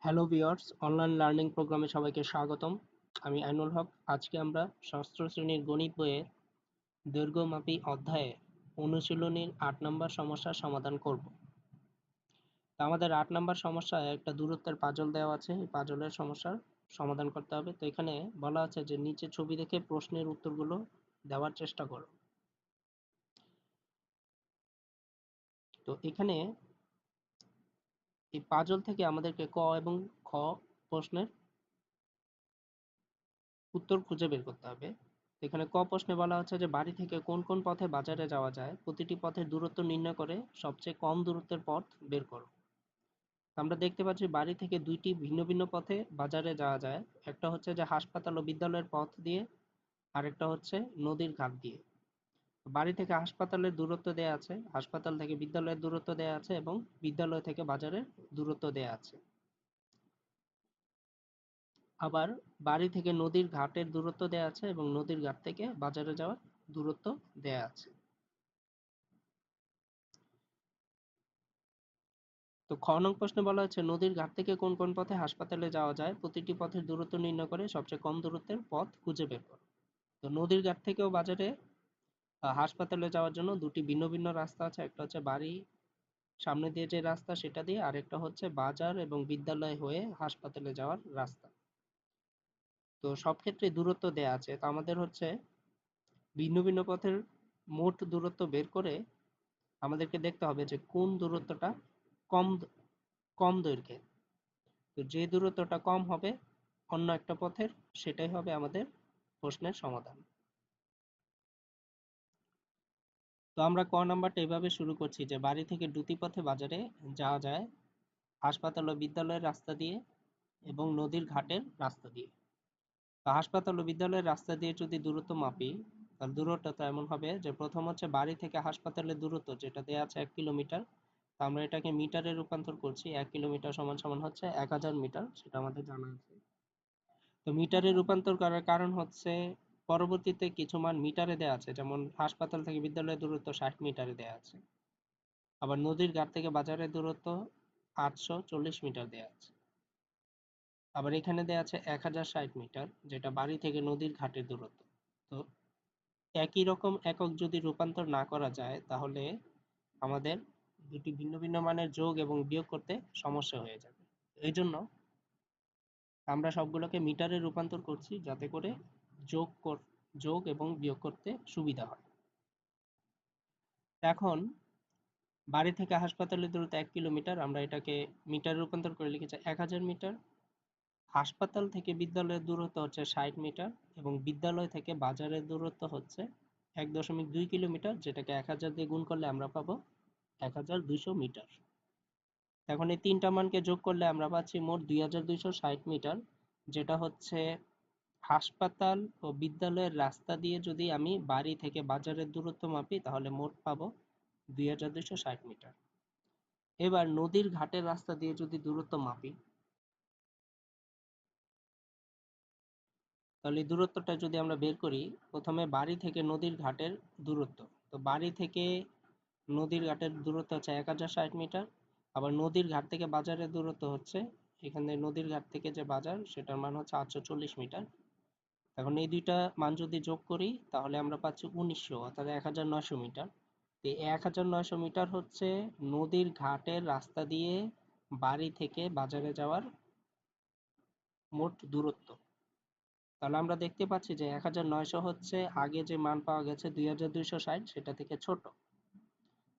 Hello viewers, online learning প্রোগ্রামে সবাইকে স্বাগতম। আমি আইনুল হক। আজকে আমরা ষষ্ঠ শ্রেণীর গণিত বইয়ের দৈর্ঘ্যমাপী অধ্যায়ে অনুশীলনীর ৮ নম্বর সমস্যার সমাধান করব। তো আমাদের ৮ নম্বর সমস্যায় একটা দূরত্বের পাজল দেওয়া আছে। এই পাজলের সমস্যার সমাধান করতে হবে। তো এখানে বলা আছে যে নিচে ছবি দেখে প্রশ্নের উত্তরগুলো দেওয়ার চেষ্টা করো। তো এখানে এই পাজল থেকে আমাদেরকে ক এবং খ প্রশ্নের উত্তর খুঁজে বের করতে হবে। এখানে ক প্রশ্নে বলা হচ্ছে যে বাড়ি থেকে কোন কোন পথে বাজারে যাওয়া যায়, প্রতিটি পথের দূরত্ব নির্ণয় করে সবচেয়ে কম দূরত্বের পথ বের করো। আমরা দেখতে পাচ্ছি বাড়ি থেকে দুইটি ভিন্ন ভিন্ন পথে বাজারে যাওয়া যায়। একটা হচ্ছে যে হাসপাতাল ও বিদ্যালয়ের পথ দিয়ে, আরেকটা হচ্ছে নদীর ঘাট দিয়ে। বাড়ি থেকে হাসপাতালের দূরত্ব দেয়া আছে, হাসপাতাল থেকে বিদ্যালয়ের দূরত্ব দেয়া আছে এবং বিদ্যালয় থেকে বাজারের দূরত্ব দেয়া আছে। আবার বাড়ি থেকে নদীর ঘাটের দূরত্ব দেয়া আছে এবং নদীর ঘাট থেকে বাজারে যাওয়ার দূরত্ব দেয়া আছে। তো খ নং প্রশ্নে বলা হচ্ছে নদীর ঘাট থেকে কোন কোন পথে হাসপাতালে যাওয়া যায়, প্রতিটি পথের দূরত্ব নির্ণয় করে সবচেয়ে কম দূরত্বের পথ খুঁজে বের করো। তো নদীর ঘাট থেকেও বাজারে হাসপাতালে যাওয়ার জন্য দুটি ভিন্ন ভিন্ন রাস্তা আছে। একটা হচ্ছে বাড়ি সামনে দিয়ে যে রাস্তা সেটা দিয়ে, আরেকটা হচ্ছে বাজার এবং বিদ্যালয় হয়ে হাসপাতালে যাওয়ার রাস্তা। তো সব ক্ষেত্রে দূরত্ব দেয়া আছে। তো আমাদের হচ্ছে ভিন্ন ভিন্ন পথের মোট দূরত্ব বের করে আমাদেরকে দেখতে হবে যে কোন দূরত্বটা কম কম দৈর্ঘ্যের। তো যে দূরত্বটা কম হবে অন্য একটা পথের, সেটাই হবে আমাদের প্রশ্নের সমাধান। তো আমরা ক নাম্বারটা এভাবে শুরু করছি যে বাড়ি থেকে দুটি পথে বাজারে যাওয়া যায়, হাসপাতাল ও বিদ্যালয়ের রাস্তা দিয়ে এবং নদীর ঘাটের রাস্তা দিয়ে। তো হাসপাতাল ও বিদ্যালয়ের রাস্তা দিয়ে যদি দূরত্ব মাপি, তাহলে দূরত্বটা এমন হবে যে প্রথম হচ্ছে বাড়ি থেকে হাসপাতালের দূরত্ব যেটা দেওয়া আছে ১ কিলোমিটার। তো আমরা এটাকে মিটারে রূপান্তর করছি। ১ কিলোমিটার সমান সমান হচ্ছে ১০০০ মিটার, সেটা আমাদের জানা আছে। তো মিটারে রূপান্তর করার কারণ হচ্ছে পরবর্তীতে কিছু মান মিটারে দেওয়া আছে, যেমন হাসপাতাল থেকে বিদ্যালয়ের দূরত্ব ৬০ মিটারে দেওয়া আছে। আবার নদীর ঘাট থেকে বাজারের দূরত্ব ৮৪০ মিটার দেওয়া আছে। আবার এখানে দেওয়া আছে ১০৬০ মিটার, যেটা বাড়ি থেকে নদীর ঘাটের দূরত্ব। তো একই রকম একক যদি রূপান্তর না করা যায়, তাহলে আমাদের দুটি ভিন্ন ভিন্ন মানের যোগ এবং বিয়োগ করতে সমস্যা হয়ে যাবে। এই জন্য আমরা সবগুলোকে মিটারে রূপান্তর করছি, যাতে করে যোগ যোগ এবং বিয়োগ করতে সুবিধা হয়। এখন বাড়ি থেকে হাসপাতালের দূরত্ব ১ কিলোমিটার, আমরা এটাকে মিটারে রূপান্তর করে লিখেছি ১০০০ মিটার। হাসপাতাল থেকে বিদ্যালয়ের দূরত্ব হচ্ছে ৬০ মিটার এবং বিদ্যালয় থেকে বাজারের দূরত্ব হচ্ছে ১.২ কিলোমিটার, যেটাকে ১০০০ দিয়ে গুণ করলে আমরা পাবো ১২০০ মিটার। এখন এই তিনটা মানকে যোগ করলে আমরা পাচ্ছি মোট ২২৬০ মিটার, যেটা হচ্ছে হাসপাতাল ও বিদ্যালয়ের রাস্তা দিয়ে যদি আমি বাড়ি থেকে বাজারের দূরত্ব মাপি, তাহলে মোট পাবো ২২৬০ মিটার। এবার নদীর ঘাটের রাস্তা দিয়ে যদি দূরত্ব মাপি, তাহলে এই দূরত্বটা যদি আমরা বের করি, প্রথমে বাড়ি থেকে নদীর ঘাটের দূরত্ব। তো বাড়ি থেকে নদীর ঘাটের দূরত্ব হচ্ছে ১০৬০ মিটার। আবার নদীর ঘাট থেকে বাজারের দূরত্ব হচ্ছে, এখানে নদীর ঘাট থেকে যে বাজার সেটার মান হচ্ছে ৮৪০ মিটার। এখন এই দুইটা মান যদি যোগ করি, তাহলে আমরা পাচ্ছি ১৯০০, অর্থাৎ ১৯০০ মিটার। তো ১৯০০ মিটার হচ্ছে নদীর ঘাটের রাস্তা দিয়ে বাড়ি থেকে বাজারে যাওয়ার মোট দূরত্ব। তাহলে আমরা দেখতে পাচ্ছি যে ১৯০০ হচ্ছে আগে যে মান পাওয়া গেছে ২২৬০, সেটা থেকে ছোট।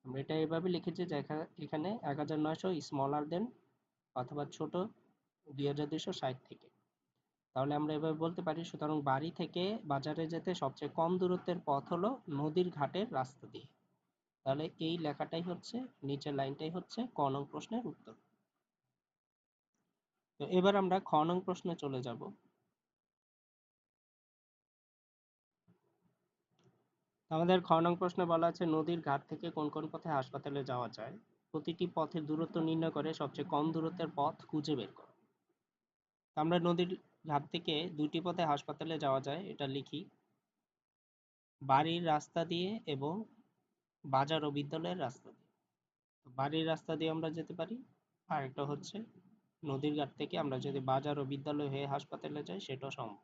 আমরা এটা এভাবে লিখেছি যে এখানে ১৯০০ স্মলার দেন অথবা ছোট ২২৬০ থেকে। তাহলে আমরা এভাবে বলতে পারি, সুতরাং বাড়ি থেকে বাজারে যেতে সবচেয়ে কম দূরত্বের পথ হলো নদীর ঘাটের রাস্তা দিয়ে। তাহলে এই লেখাটাই হচ্ছে, নিচের লাইনটাই হচ্ছে ক নং প্রশ্নের উত্তর। তো এবার আমরা খ নং প্রশ্নে চলে যাব। আমাদের খ নং প্রশ্নে বলা আছে নদীর ঘাট থেকে কোন কোন পথে হাসপাতালে যাওয়া যায়, প্রতিটি পথের দূরত্ব নির্ণয় করে সবচেয়ে কম দূরত্বের পথ খুঁজে বের করো। আমরা নদীর ঘাট থেকে দুইটি পথে হাসপাতালে যাওয়া যায়, এটা লিখি। বাড়ির রাস্তা দিয়ে এবং বাজার ও বিদ্যালয়ের রাস্তা দিয়ে। বাড়ির রাস্তা দিয়ে আমরা যেতে পারি, আর একটা হচ্ছে নদীর ঘাট থেকে আমরা যদি বাজার ও বিদ্যালয় হয়ে হাসপাতালে যাই সেটাও সম্ভব।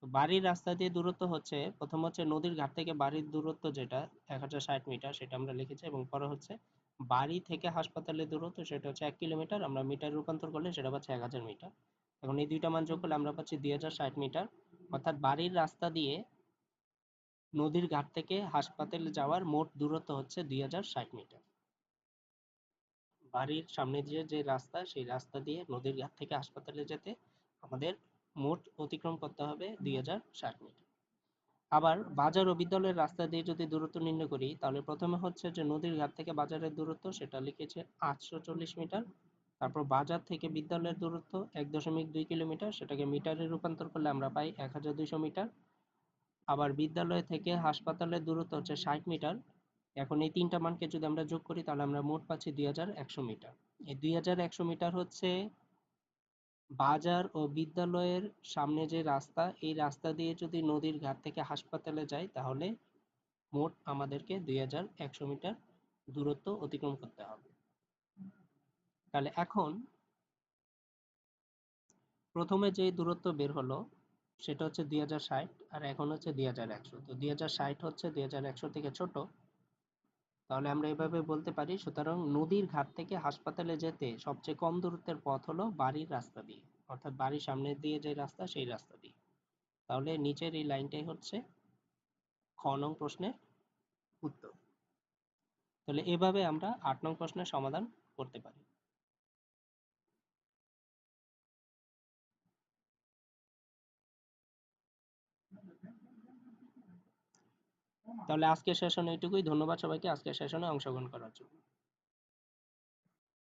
তো বাড়ির রাস্তা দিয়ে দূরত্ব হচ্ছে, প্রথম হচ্ছে নদীর ঘাট থেকে বাড়ির দূরত্ব যেটা 1060 মিটার, সেটা আমরা লিখেছি, এবং পরে হচ্ছে বাড়ি থেকে হাসপাতালের দূরত্ব, সেটা হচ্ছে 1 কিলোমিটার, আমরা মিটার রূপান্তর করলে সেটা পাচ্ছে 1000 মিটার। এখন এই দুইটা মান যোগ করলে আমরা পাচ্ছি 2060 মিটার। অর্থাৎ বাড়ির রাস্তা দিয়ে নদীর ঘাট থেকে হাসপাতালে যাওয়ার মোট দূরত্ব হচ্ছে 2060 মিটার। বাড়ির সামনে দিয়ে যে রাস্তা, সেই রাস্তা দিয়ে নদীর ঘাট থেকে হাসপাতালে যেতে আমাদের মোট অতিক্রম করতে হবে 2060 মিটার। আবার বাজার ও বিদ্যালয়ের রাস্তা দিয়ে যদি দূরত্ব নির্ণয় করি, তাহলে প্রথমে হচ্ছে যে নদীর ঘাট থেকে বাজারের দূরত্ব, সেটা লিখেছে 840 মিটার। তারপর বাজার থেকে বিদ্যালয়ের দূরত্ব 1.2 কিলোমিটার, সেটাকে মিটারে রূপান্তর করলে আমরা পাই 1200 মিটার। আবার বিদ্যালয় থেকে হাসপাতালের দূরত্ব হচ্ছে 60 মিটার। এখন এই তিনটা মানকে যদি আমরা যোগ করি, তাহলে আমরা মোট পাচ্ছি 2100 মিটার। এই 2100 মিটার হচ্ছে বাজার ও বিদ্যালয়ের সামনে যে রাস্তা, এই রাস্তা দিয়ে যদি নদীর ঘাট থেকে হাসপাতালে যাই, তাহলে মোট আমাদেরকে 2100 মিটার দূরত্ব অতিক্রম করতে হবে। তাহলে এখন প্রথমে যে দূরত্ব বের হলো সেটা হচ্ছে 2060, আর এখন হচ্ছে 2100। তো 2060 হচ্ছে 2100 থেকে ছোট। তাহলে আমরা এভাবে বলতে পারি, সুতরাং নদীর ঘাট থেকে হাসপাতালে যেতে সবচেয়ে কম দূরত্বের পথ হলো বাড়ির রাস্তা দিয়ে, অর্থাৎ বাড়ির সামনে দিয়ে যে রাস্তা, সেই রাস্তা দিয়ে। তাহলে নিচের এই লাইনটাই হচ্ছে খ নং প্রশ্নের উত্তর। তাহলে এভাবে আমরা 8 নং প্রশ্নের সমাধান করতে পারি। তাহলে আজকের সেশন এইটুকুই। ধন্যবাদ সবাইকে আজকের সেশনে অংশগ্রহণ করার জন্য।